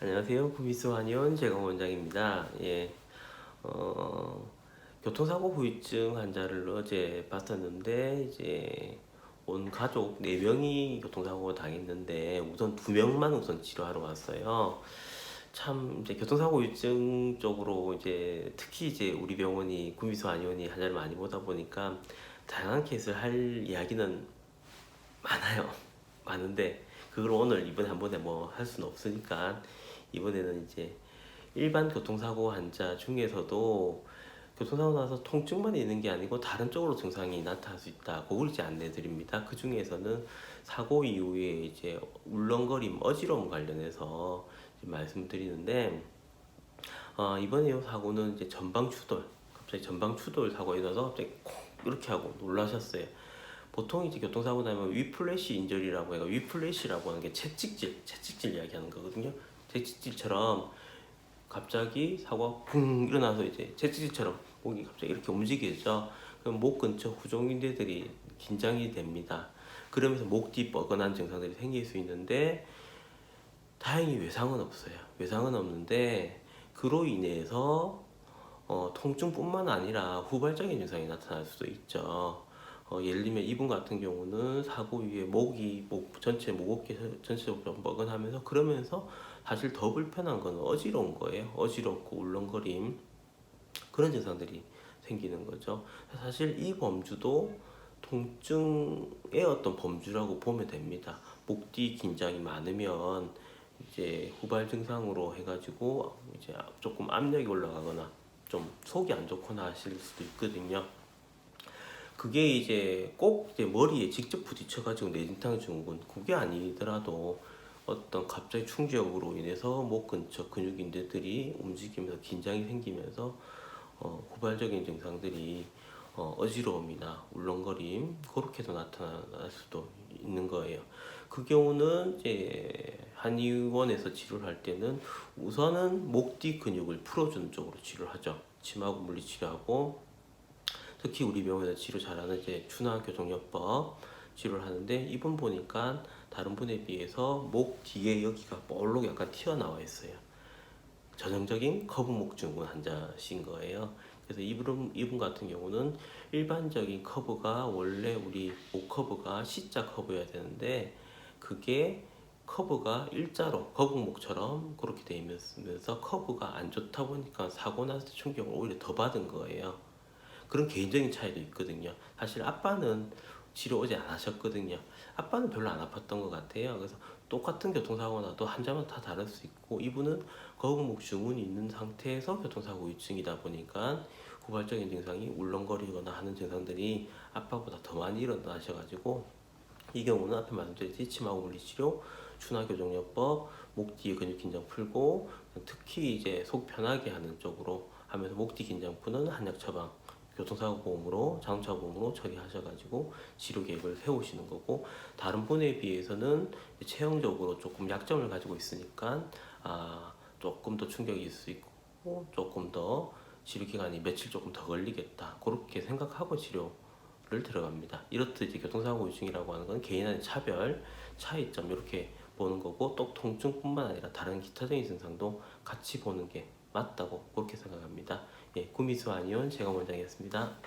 안녕하세요. 구미수 한의원 재강원장입니다. 교통사고 후유증 환자를 어제 봤었는데, 이제 온 가족 4명이 교통사고 당했는데, 우선 2명만 우선 치료하러 왔어요. 참, 이제 교통사고 후유증 쪽으로 특히 우리 병원이, 구미수 한의원이 환자를 많이 보다 보니까, 다양한 케이스를 할 이야기는 많아요. 많은데, 그걸 오늘 이번에 한 번에 뭐 할 수는 없으니까, 이번에는 일반 교통사고 환자 중에서도 교통사고 나서 통증만 있는 게 아니고 다른 쪽으로 증상이 나타날 수 있다. 그걸 안내해 드립니다. 그 중에서는 사고 이후에 울렁거림, 어지러움 관련해서 말씀드리는데, 이번에 이 사고는 전방 추돌, 갑자기 전방 추돌 사고에 나서 갑자기 콕 이렇게 하고 놀라셨어요. 보통 교통사고 나면 위플래시 인절이라고 해요. 위플래시라고 하는 게 채찍질 이야기하는 거거든요. 채찍질처럼 갑자기 사고가 붕 일어나서 채찍질처럼 목이 갑자기 이렇게 움직이죠. 그럼 목 근처 후종인대들이 긴장이 됩니다. 그러면서 목 뒤 뻐근한 증상들이 생길 수 있는데, 다행히 외상은 없어요. 외상은 없는데 그로 인해서 통증뿐만 아니라 후발적인 증상이 나타날 수도 있죠. 예를 들면 이분 같은 경우는 사고 이후에 목 전체, 목어깨 전체적으로 뻐근하면서, 그러면서 사실 더 불편한 건 어지러운 거예요. 어지럽고 울렁거림, 그런 증상들이 생기는 거죠. 사실 이 범주도 통증의 어떤 범주라고 보면 됩니다. 목 뒤 긴장이 많으면 후발 증상으로 해가지고 조금 압력이 올라가거나 좀 속이 안 좋거나 하실 수도 있거든요. 그게 꼭 머리에 직접 부딪혀가지고 뇌진탕 증후군, 그게 아니더라도 어떤 갑자기 충격으로 인해서 목 근처 근육인대들이 움직이면서 긴장이 생기면서 후발적인 증상들이 어지러움이나 울렁거림, 그렇게도 나타날 수도 있는 거예요. 그 경우는 한의원에서 치료를 할 때는 우선은 목 뒤 근육을 풀어주는 쪽으로 치료를 하죠. 침하고 물리치료하고, 특히 우리 병원에서 치료 잘하는 춘화교정요법 치료를 하는데, 이분 보니까 다른 분에 비해서 목 뒤에 여기가 볼록 약간 튀어나와 있어요. 전형적인 커브목 증후군 환자신 거예요. 그래서 이분 같은 경우는 일반적인 커브가, 원래 우리 목 커브가 C자 커브여야 되는데, 그게 커브가 일자로 거북목처럼 그렇게 되면서 커브가 안 좋다 보니까 사고 났을 때 충격을 오히려 더 받은 거예요. 그런 개인적인 차이도 있거든요. 사실 아빠는 치료 어제 안 하셨거든요. 아빠는 별로 안 아팠던 것 같아요. 그래서 똑같은 교통사고 나도 환자마다 다 다를 수 있고, 이분은 거북목 증후군이 있는 상태에서 교통사고 후유증이다 보니까 후발적인 증상이 울렁거리거나 하는 증상들이 아빠보다 더 많이 일어나셔가지고, 이 경우는 앞에 말씀드렸듯이 침하고 물리치료, 춘화교정요법, 목 뒤에 근육 긴장 풀고, 특히 속 편하게 하는 쪽으로 하면서 목 뒤 긴장 푸는 한약 처방, 교통사고 보험으로, 자동차 보험으로 처리하셔가지고 치료 계획을 세우시는 거고, 다른 분에 비해서는 체형적으로 조금 약점을 가지고 있으니까 조금 더 충격이 있을 수 있고, 조금 더 치료 기간이 며칠 조금 더 걸리겠다, 그렇게 생각하고 치료를 들어갑니다. 이렇듯 교통사고 후유증이라고 하는 건 개인의 차별, 차이점, 이렇게 보는 거고, 또 통증뿐만 아니라 다른 기타적인 증상도 같이 보는 게 맞다고 그렇게 생각합니다. 구미수 한의원 재강원장이었습니다.